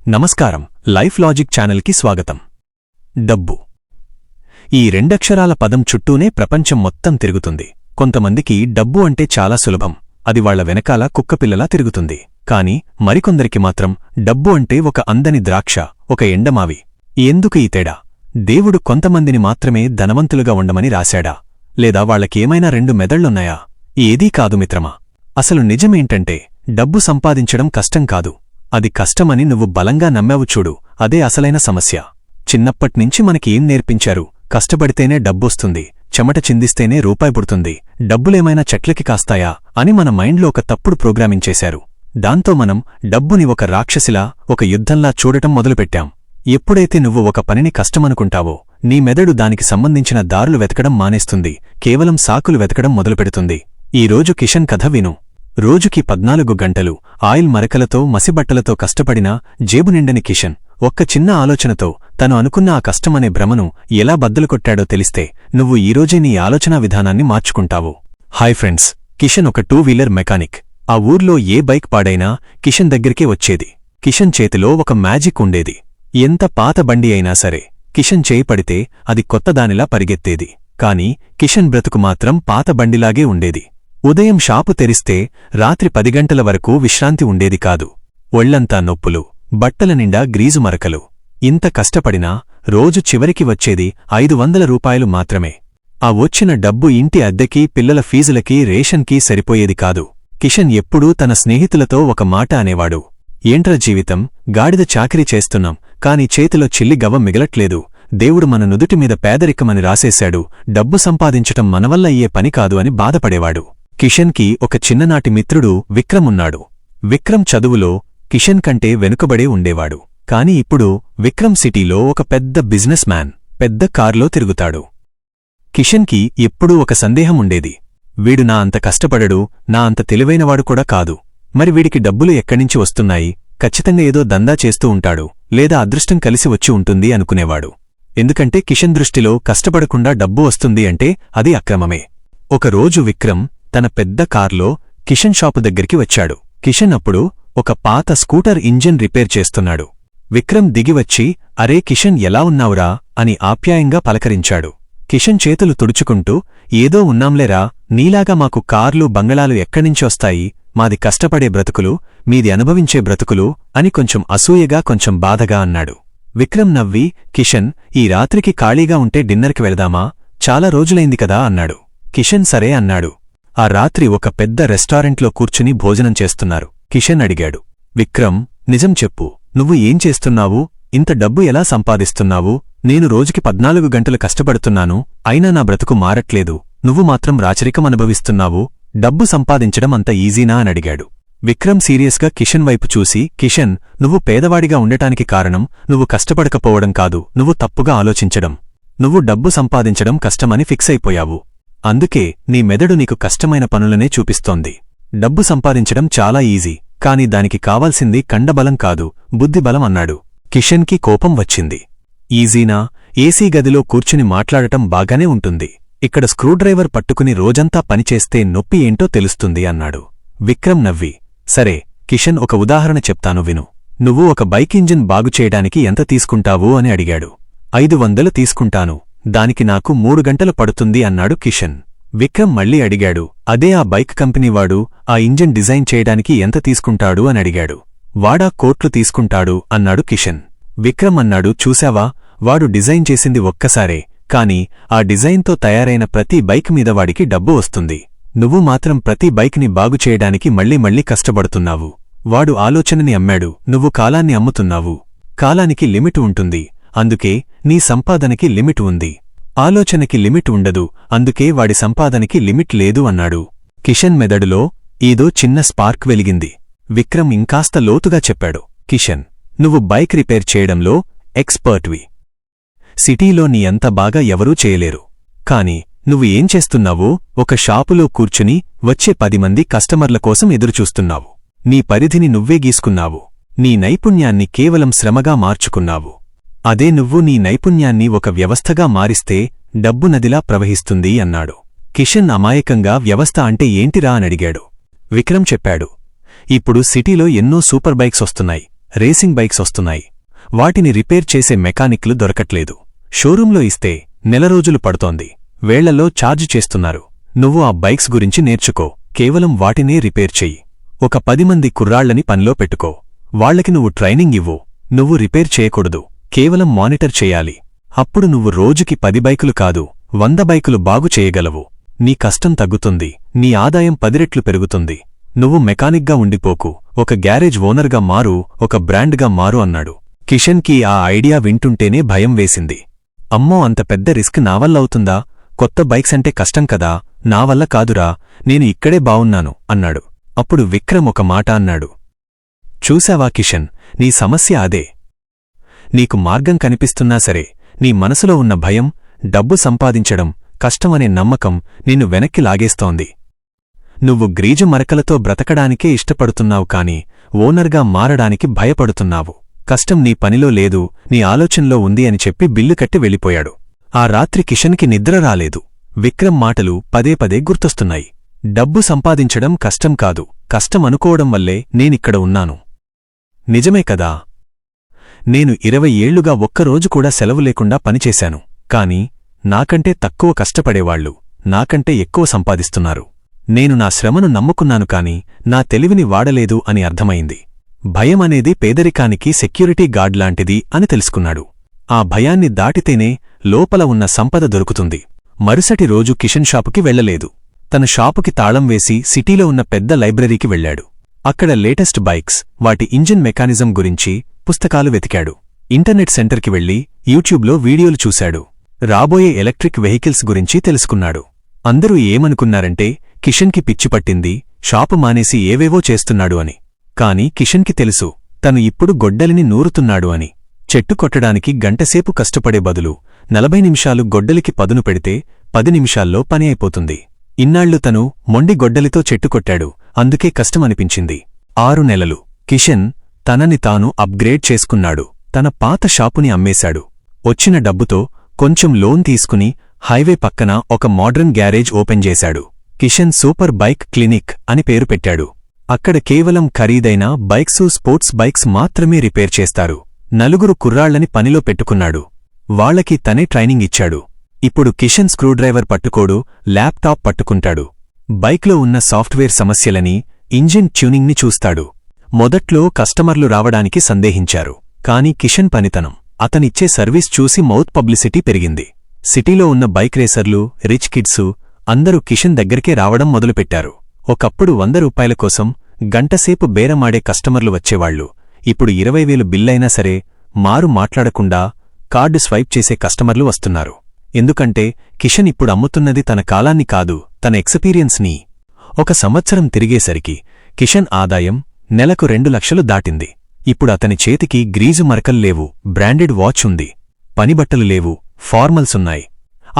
నమస్కారం. Life logic ఛానల్కి స్వాగతం. డబ్బు ఈ రెండక్షరాల పదం చుట్టూనే ప్రపంచం మొత్తం తిరుగుతుంది. కొంతమందికి డబ్బు అంటే చాలా సులభం, అది వాళ్ల వెనకాల కుక్కపిల్లలా తిరుగుతుంది. కాని మరికొందరికి మాత్రం డబ్బు అంటే ఒక అందని ద్రాక్ష, ఒక ఎండమావి. ఎందుకు ఈ తేడా? దేవుడు కొంతమందిని మాత్రమే ధనవంతులుగా ఉండమని రాశాడా, లేదా వాళ్లకేమైనా రెండు మెదళ్లున్నాయా? ఏదీ కాదు మిత్రమా. అసలు నిజమేంటంటే డబ్బు సంపాదించడం కష్టం కాదు, అది కష్టమని నువ్వు బలంగా నమ్మావు చూడు, అదే అసలైన సమస్య. చిన్నప్పట్నుంచి మనకి ఏం నేర్పించారు? కష్టపడితేనే డబ్బొస్తుంది, చెమట చిందిస్తేనే రూపాయి పుడుతుంది, డబ్బులేమైనా చెట్లకి కాస్తాయా అని మన మైండ్లో ఒక తప్పుడు ప్రోగ్రామింగ్ చేశారు. దాంతో మనం డబ్బుని ఒక రాక్షసిలా, ఒక యుద్ధంలా చూడటం మొదలుపెట్టాం. ఎప్పుడైతే నువ్వు ఒక పనిని కష్టమనుకుంటావో, నీ మెదడు దానికి సంబంధించిన దారులు వెతకడం మానేస్తుంది, కేవలం సాకులు వెతకడం మొదలుపెడుతుంది. ఈరోజు కిషన్ కథ విను. రోజుకి 14 గంటలు ఆయిల్ మరకలతో మసిబట్టలతో కష్టపడినా జేబు నిండని కిషన్ ఒక్క చిన్న ఆలోచనతో తను అనుకున్న ఆ కష్టమనే భ్రమను ఎలా బద్దలుకొట్టాడో తెలిస్తే నువ్వు ఈరోజే నీ ఆలోచనా విధానాన్ని మార్చుకుంటావు. హాయ్ ఫ్రెండ్స్, కిషన్ ఒక 2 వీలర్ మెకానిక్. ఆ ఊర్లో ఏ బైక్ పాడైనా కిషన్ దగ్గరికే వచ్చేది. కిషన్ చేతిలో ఒక మ్యాజిక్ ఉండేది. ఎంత పాత బండి అయినా సరే కిషన్ చేయి పడితే అది కొత్తదానిలా పరిగెత్తేది. కాని కిషన్ బ్రతుకు మాత్రం పాత బండిలాగే ఉండేది. ఉదయం షాపు తెరిస్తే రాత్రి 10 గంటల వరకు విశ్రాంతి ఉండేది కాదు. ఒళ్లంతా నొప్పులు, బట్టల నిండా గ్రీజు మరకలు. ఇంత కష్టపడినా రోజు చివరికి వచ్చేది 500 రూపాయలు మాత్రమే. ఆ వచ్చిన డబ్బు ఇంటి అద్దెకి, పిల్లల ఫీజులకి, రేషన్కీ సరిపోయేది కాదు. కిషన్ ఎప్పుడూ తన స్నేహితులతో ఒక మాట అనేవాడు. ఏంట్రా జీవితం, గాడిద చాకిరీ చేస్తున్నాం, కాని చేతిలో చిల్లి గవ్వ మిగలట్లేదు. దేవుడు మన నుదుటిమీద పేదరికమని రాసేశాడు, డబ్బు సంపాదించటం మనవల్ల అయ్యే పని కాదు అని బాధపడేవాడు. కిషన్కి ఒక చిన్ననాటి మిత్రుడు విక్రమ్ ఉన్నాడు. విక్రమ్ చదువులో కిషన్ కంటే వెనుకబడే ఉండేవాడు. కాని ఇప్పుడు విక్రమ్ సిటీలో ఒక పెద్ద బిజినెస్ మ్యాన్, పెద్ద కార్లో తిరుగుతాడు. కిషన్కి ఎప్పుడూ ఒక సందేహం ఉండేది. వీడు నా అంత కష్టపడడు, నా అంత తెలివైనవాడు కూడా కాదు. మరి వీడికి డబ్బులు ఎక్కడ్నించి వస్తున్నాయి? ఖచ్చితంగా ఏదో దందా చేస్తూ ఉంటాడు, లేదా అదృష్టం కలిసి వచ్చి ఉంటుంది అనుకునేవాడు. ఎందుకంటే కిషన్ దృష్టిలో కష్టపడకుండా డబ్బు వస్తుంది అంటే అది అక్రమమే. ఒకరోజు విక్రమ్ తన పెద్ద కార్లో కిషన్ షాపు దగ్గరికి వచ్చాడు. కిషన్ అప్పుడు ఒక పాత స్కూటర్ ఇంజిన్ రిపేర్ చేస్తున్నాడు. విక్రమ్ దిగివచ్చి, అరే కిషన్, ఎలా ఉన్నావురా అని ఆప్యాయంగా పలకరించాడు. కిషన్ చేతులు తుడుచుకుంటూ, ఏదో ఉన్నాంలేరా, నీలాగా మాకు కార్లు బంగళాలు ఎక్కడ్నించొస్తాయి, మాది కష్టపడే బ్రతుకులు, మీది అనుభవించే బ్రతుకులు అని కొంచెం అసూయగా, కొంచెం బాధగా అన్నాడు. విక్రమ్ నవ్వి, కిషన్, ఈ రాత్రికి ఖాళీగా ఉంటే డిన్నర్కి వెళదామా? చాలా రోజులైంది కదా అన్నాడు. కిషన్ సరే అన్నాడు. ఆ రాత్రి ఒక పెద్ద రెస్టారెంట్లో కూర్చుని భోజనం చేస్తున్నారు. కిషన్ అడిగాడు, విక్రమ్, నిజం చెప్పు, నువ్వు ఏం చేస్తున్నావు? ఇంత డబ్బు ఎలా సంపాదిస్తున్నావు? నేను రోజుకి 14 గంటలు కష్టపడుతున్నాను, అయినా నా బ్రతుకు మారట్లేదు, నువ్వు మాత్రం రాచరికం అనుభవిస్తున్నావు. డబ్బు సంపాదించడం అంత ఈజీనా అని అడిగాడు. విక్రమ్ సీరియస్గా కిషన్ వైపు చూసి, కిషన్, నువ్వు పేదవాడిగా ఉండటానికి కారణం నువ్వు కష్టపడకపోవడం కాదు, నువ్వు తప్పుగా ఆలోచించడం. నువ్వు డబ్బు సంపాదించడం కష్టమని ఫిక్స్ అయిపోయావు. అందుకే నీ మెదడు నీకు కష్టమైన పనులనే చూపిస్తోంది. డబ్బు సంపాదించడం చాలా ఈజీ, కాని దానికి కావాల్సింది కండబలం కాదు, బుద్ధిబలం అన్నాడు. కిషన్కి కోపం వచ్చింది. ఈజీనా? ఏసీ గదిలో కూర్చుని మాట్లాడటం బాగానే ఉంటుంది, ఇక్కడ స్క్రూడ్రైవర్ పట్టుకుని రోజంతా పనిచేస్తే నొప్పి ఏంటో తెలుస్తుంది అన్నాడు. విక్రమ్ నవ్వి, సరే కిషన్, ఒక ఉదాహరణ చెప్తాను విను. నువ్వు ఒక బైక్ ఇంజిన్ బాగుచేయడానికి ఎంత తీసుకుంటావు అని అడిగాడు. 500 తీసుకుంటాను, దానికి నాకు 3 గంటలు పడుతుంది అన్నాడు కిషన్. విక్రమ్ మళ్లీ అడిగాడు, అదే ఆ బైక్ కంపెనీవాడు ఆ ఇంజిన్ డిజైన్ చేయడానికి ఎంత తీసుకుంటాడు అని అడిగాడు. వాడా కోట్లు తీసుకుంటాడు అన్నాడు కిషన్. విక్రమ్ అన్నాడు, చూశావా, వాడు డిజైన్ చేసింది ఒక్కసారే, కాని ఆ డిజైన్తో తయారైన ప్రతి బైక్ మీద వాడికి డబ్బు వస్తుంది. నువ్వు మాత్రం ప్రతి బైక్ని బాగుచేయడానికి మళ్లీ మళ్లీ కష్టపడుతున్నావు. వాడు ఆలోచనని అమ్మాడు, నువ్వు కాలాన్ని అమ్ముతున్నావు. కాలానికి లిమిట్ ఉంటుంది, అందుకే నీ సంపాదనకి లిమిట్ ఉంది. ఆలోచనకి లిమిట్ ఉండదు, అందుకే వాడి సంపాదనకి లిమిట్ లేదు అన్నాడు. కిషన్ మెదడులో ఏదో చిన్న స్పార్క్ వెలిగింది. విక్రమ్ ఇంకాస్త లోతుగా చెప్పాడు, కిషన్, నువ్వు బైక్ రిపేర్ చేయడంలో ఎక్స్పర్ట్వి. సిటీలో నీ అంత బాగా ఎవరూ చేయలేరు. కాని నువ్వు ఏం చేస్తున్నావో, ఒక షాపులో కూర్చుని వచ్చే 10 మంది కస్టమర్ల కోసం ఎదురుచూస్తున్నావు. నీ పరిధిని నువ్వే గీసుకున్నావు. నీ నైపుణ్యాన్ని కేవలం శ్రమగా మార్చుకున్నావు. అదే నువ్వు నీ నైపుణ్యాన్ని ఒక వ్యవస్థగా మారిస్తే డబ్బు నదిలా ప్రవహిస్తుంది అన్నాడు. కిషన్ అమాయకంగా వ్యవస్థ అంటే ఏంటిరా అనడిగాడు. విక్రమ్ చెప్పాడు, ఇప్పుడు సిటీలో ఎన్నో సూపర్ బైక్స్ వస్తున్నాయి, రేసింగ్ బైక్స్ వస్తున్నాయి. వాటిని రిపేర్ చేసే మెకానిక్లు దొరకట్లేదు. షోరూంలో ఇస్తే నెల రోజులు పడుతోంది. వేళ్లలో ఛార్జ్ చేస్తున్నారు. నువ్వు ఆ బైక్స్ గురించి నేర్చుకో. కేవలం వాటినే రిపేర్ చెయ్యి. ఒక 10 మంది కుర్రాళ్లని పనిలో పెట్టుకో. వాళ్లకి నువ్వు ట్రైనింగ్ ఇవ్వు. నువ్వు రిపేర్ చేయకూడదు, కేవలం మానిటర్ చెయ్యాలి. అప్పుడు నువ్వు రోజుకి 10 బైకులు కాదు, 100 బైకులు బాగు చేయగలవు. నీ కష్టం తగ్గుతుంది, నీ ఆదాయం 10 రెట్లు పెరుగుతుంది. నువ్వు మెకానిక్గా ఉండిపోకు, ఒక గ్యారేజ్ ఓనర్గా మారు, ఒక బ్రాండ్గా మారు అన్నాడు. కిషన్కి ఆ ఐడియా వింటుంటేనే భయం వేసింది. అమ్మో, అంత పెద్ద రిస్క్ నావల్లవుతుందా? కొత్త బైక్స్ అంటే కష్టం కదా, నావల్ల కాదురా, నేను ఇక్కడే బావున్నాను అన్నాడు. అప్పుడు విక్రమ్ ఒక మాట అన్నాడు. చూశావా కిషన్, నీ సమస్య అదే. నీకు మార్గం కనిపిస్తున్నా సరే, నీ మనసులో ఉన్న భయం, డబ్బు సంపాదించడం కష్టమనే నమ్మకం నిన్ను వెనక్కి లాగేస్తోంది. నువ్వు గ్రీజు మరకలతో బ్రతకడానికే ఇష్టపడుతున్నావు కాని ఓనర్గా మారడానికి భయపడుతున్నావు. కష్టం నీ పనిలో లేదు, నీ ఆలోచనలో ఉంది అని చెప్పి బిల్లు కట్టి వెళ్ళిపోయాడు. ఆ రాత్రి కిషన్కి నిద్ర రాలేదు. విక్రమ్ మాటలు పదే పదే గుర్తొస్తున్నాయి. డబ్బు సంపాదించడం కష్టం కాదు, కష్టం అనుకోవడం వల్లే నేనిక్కడ ఉన్నాను. నిజమే కదా. నేను 20 ఏళ్లుగా ఒక్కరోజు కూడా సెలవు లేకుండా పనిచేశాను. కాని నాకంటే తక్కువ కష్టపడేవాళ్లు నాకంటే ఎక్కువ సంపాదిస్తున్నారు. నేను నా శ్రమను నమ్ముకున్నాను కాని నా తెలివిని వాడలేదు అని అర్థమైంది. భయం అనేది పేదరికానికి సెక్యూరిటీ గార్డ్ లాంటిది అని తెలుసుకున్నాడు. ఆ భయాన్ని దాటితేనే లోపల ఉన్న సంపద దొరుకుతుంది. మరుసటి రోజు కిషన్ షాపుకి వెళ్లలేదు. తన షాపుకి తాళం వేసి సిటీలో ఉన్న పెద్ద లైబ్రరీకి వెళ్లాడు. అక్కడ లేటెస్ట్ బైక్స్, వాటి ఇంజిన్ మెకానిజం గురించి పుస్తకాలు వెతికాడు. ఇంటర్నెట్ సెంటర్కి వెళ్లి యూట్యూబ్లో వీడియోలు చూశాడు. రాబోయే ఎలక్ట్రిక్ వెహికల్స్ గురించి తెలుసుకున్నాడు. అందరూ ఏమనుకున్నారంటే కిషన్కి పిచ్చిపట్టింది, షాపు మానేసి ఏవేవో చేస్తున్నాడు అని. కాని కిషన్కి తెలుసు, తను ఇప్పుడు గొడ్డలిని నూరుతున్నాడు అని. చెట్టు కొట్టడానికి గంటసేపు కష్టపడే బదులు 40 నిమిషాలు గొడ్డలికి పదును పెడితే 10 నిమిషాల్లో పని అయిపోతుంది. ఇన్నాళ్లు తను మొండి గొడ్డలితో చెట్టు కొట్టాడు, అందుకే కష్టమనిపించింది. 6 నెలలు కిషన్ తనని తాను అప్గ్రేడ్ చేసుకున్నాడు. తన పాత షాపుని అమ్మేశాడు. వచ్చిన డబ్బుతో కొంచెం లోన్ తీసుకుని హైవే పక్కన ఒక మోడ్రన్ గ్యారేజ్ ఓపెన్ చేశాడు. కిషన్ సూపర్ బైక్ క్లినిక్ అని పేరు పెట్టాడు. అక్కడ కేవలం ఖరీదైన బైక్సు, స్పోర్ట్స్ బైక్స్ మాత్రమే రిపేర్ చేస్తారు. 4 కుర్రాళ్లని పనిలో పెట్టుకున్నాడు. వాళ్లకి తనే ట్రైనింగ్ ఇచ్చాడు. ఇప్పుడు కిషన్ స్క్రూడ్రైవర్ పట్టుకోడు, ల్యాప్టాప్ పట్టుకుంటాడు. బైక్లో ఉన్న సాఫ్ట్వేర్ సమస్యలని, ఇంజిన్ ట్యూనింగ్ని చూస్తాడు. మొదట్లో కస్టమర్లు రావడానికి సందేహించారు. కాని కిషన్ పనితనం, అతనిచ్చే సర్వీస్ చూసి మౌత్ పబ్లిసిటీ పెరిగింది. సిటీలో ఉన్న బైక్ రేసర్లు, రిచ్ కిడ్సు అందరూ కిషన్ దగ్గరికే రావడం మొదలుపెట్టారు. ఒకప్పుడు 100 రూపాయల కోసం గంటసేపు బేరమాడే కస్టమర్లు వచ్చేవాళ్లు. ఇప్పుడు 20,000 బిల్లైనా సరే మారు మాట్లాడకుండా కార్డు స్వైప్ చేసే కస్టమర్లు వస్తున్నారు. ఎందుకంటే కిషన్ ఇప్పుడు అమ్ముతున్నది తన కాలాన్ని కాదు, తన ఎక్స్పీరియన్స్ని. 1 సంవత్సరం తిరిగేసరికి కిషన్ ఆదాయం నెలకు 2 లక్షలు దాటింది. ఇప్పుడు అతని చేతికి గ్రీజు మరకల్లేవు, బ్రాండెడ్ వాచ్ ఉంది, పనిబట్టలు లేవు, ఫార్మల్సున్నాయి.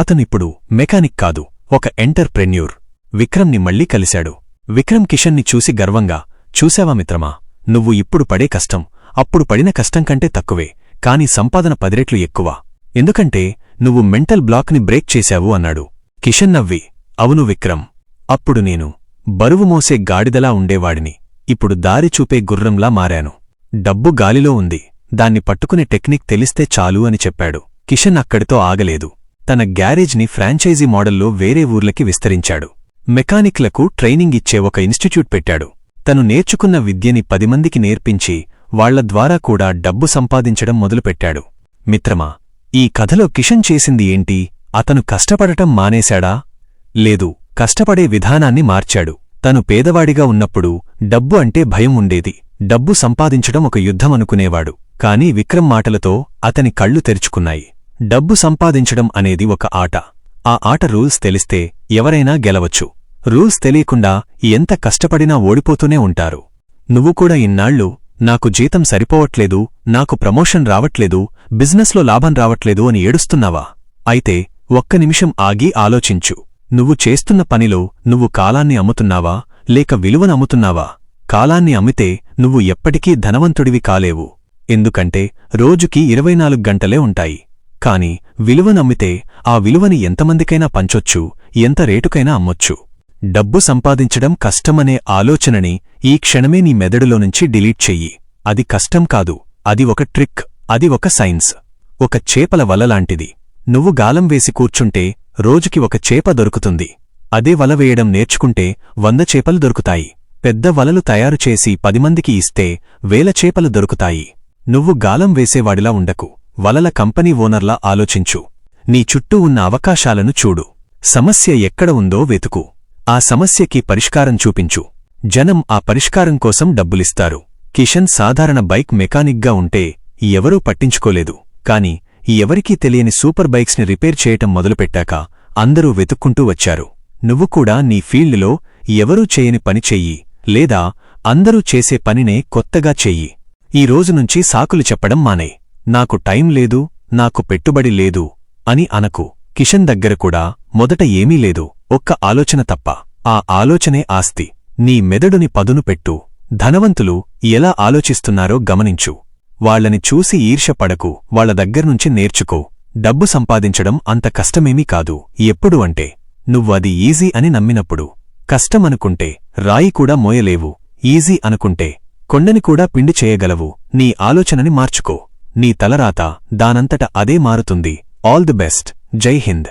అతనిప్పుడు మెకానిక్ కాదు, ఒక ఎంటర్ప్రెన్యూర్. విక్రమ్ని మళ్లీ కలిశాడు. విక్రమ్ కిషన్ని చూసి గర్వంగా, చూశావా మిత్రమా, నువ్వు ఇప్పుడు పడే కష్టం అప్పుడు పడిన కష్టం కంటే తక్కువే, కాని సంపాదన 10 రెట్లు ఎక్కువ. ఎందుకంటే నువ్వు మెంటల్ బ్లాక్ని బ్రేక్ చేశావు అన్నాడు. కిషన్ నవ్వి, అవును విక్రమ్, అప్పుడు నేను బరువు మోసే గాడిదలా ఉండేవాడిని, ఇప్పుడు దారి చూపే గుర్రంలా మారాను. డబ్బు గాలిలో ఉంది, దాన్ని పట్టుకునే టెక్నిక్ తెలిస్తే చాలు అని చెప్పాడు. కిషన్ అక్కడితో ఆగలేదు. తన గ్యారేజ్ని ఫ్రాంచైజీ మోడల్లో వేరే ఊర్లకి విస్తరించాడు. మెకానిక్లకు ట్రైనింగ్ ఇచ్చే ఒక ఇన్స్టిట్యూట్ పెట్టాడు. తను నేర్చుకున్న విద్యని 10 మందికి నేర్పించి వాళ్ల ద్వారా కూడా డబ్బు సంపాదించడం మొదలుపెట్టాడు. మిత్రమా, ఈ కథలో కిషన్ చేసింది ఏంటి? అతను కష్టపడటం మానేశాడా? లేదు, కష్టపడే విధానాన్ని మార్చాడు. తను పేదవాడిగా ఉన్నప్పుడు డబ్బు అంటే భయం ఉండేది. డబ్బు సంపాదించడం ఒక యుద్ధం అనుకునేవాడు. కాని విక్రమ్ మాటలతో అతని కళ్ళు తెరుచుకున్నాయి. డబ్బు సంపాదించడం అనేది ఒక ఆట. ఆ ఆట రూల్స్ తెలిస్తే ఎవరైనా గెలవచ్చు. రూల్స్ తెలియకుండా ఎంత కష్టపడినా ఓడిపోతూనే ఉంటారు. నువ్వు కూడా ఇన్నాళ్లు నాకు జీతం సరిపోవట్లేదు, నాకు ప్రమోషన్ రావట్లేదు, బిజినెస్లో లాభం రావట్లేదు అని ఏడుస్తున్నావా? అయితే 1 నిమిషం ఆగి ఆలోచించు. నువ్వు చేస్తున్న పనిలో నువ్వు కాలాన్ని అమ్ముతున్నావా లేక విలువను అమ్ముతున్నావా? కాలాన్ని అమ్మితే నువ్వు ఎప్పటికీ ధనవంతుడివి కాలేవు. ఎందుకంటే రోజుకి 24 గంటలే ఉంటాయి. కాని విలువనమ్మితే ఆ విలువని ఎంతమందికైనా పంచొచ్చు, ఎంత రేటుకైనా అమ్మొచ్చు. డబ్బు సంపాదించడం కష్టమనే ఆలోచనని ఈ క్షణమే నీ మెదడులోనుంచి డిలీట్ చెయ్యి. అది కష్టం కాదు, అది ఒక ట్రిక్, అది ఒక సైన్స్. ఒక చేపల వలలాంటిది. నువ్వు గాలం వేసి కూర్చుంటే రోజుకి ఒక చేప దొరుకుతుంది. అదే వల వేయడం నేర్చుకుంటే 100 చేపలు దొరుకుతాయి. పెద్ద వలలు తయారుచేసి 10 మందికి ఇస్తే 1000 చేపలు దొరుకుతాయి. నువ్వు గాలం వేసేవాడిలా ఉండకు, వలల కంపెనీ ఓనర్లా ఆలోచించు. నీ చుట్టూ ఉన్న అవకాశాలను చూడు. సమస్య ఎక్కడ ఉందో వెతుకు. ఆ సమస్యకి పరిష్కారం చూపించు. జనం ఆ పరిష్కారం కోసం డబ్బులిస్తారు. కిషన్ సాధారణ బైక్ మెకానిక్గా ఉంటే ఎవరూ పట్టించుకోలేదు. కాని ఎవరికీ తెలియని సూపర్ బైక్స్ని రిపేర్ చేయటం మొదలుపెట్టాక అందరూ వెతుక్కుంటూ వచ్చారు. నువ్వు కూడా నీ ఫీల్డ్లో ఎవరూ చేయని పని చెయ్యి, లేదా అందరూ చేసే పనినే కొత్తగా చెయ్యి. ఈ రోజునుంచి సాకులు చెప్పడం మానే. నాకు టైం లేదు, నాకు పెట్టుబడి లేదు అని అనకు. కిషన్ దగ్గర కూడా మొదట ఏమీ లేదు, ఒక్క ఆలోచన తప్ప. ఆ ఆలోచనే ఆస్తి. నీ మెదడుని పదును పెట్టు. ధనవంతులు ఎలా ఆలోచిస్తున్నారో గమనించు. వాళ్లని చూసి ఈర్ష్యపడకు, వాళ్ల దగ్గర్నుంచి నేర్చుకో. డబ్బు సంపాదించడం అంత కష్టమేమీ కాదు. ఎప్పుడు అంటే నువ్వది ఈజీ అని నమ్మినప్పుడు. కష్టమనుకుంటే రాయి కూడా మోయలేవు, ఈజీ అనుకుంటే కొండని కూడా పిండి చేయగలవు. నీ ఆలోచనని మార్చుకో. నీ తలరాత దానంతట అదే మారుతుంది. All the best. జై హింద్.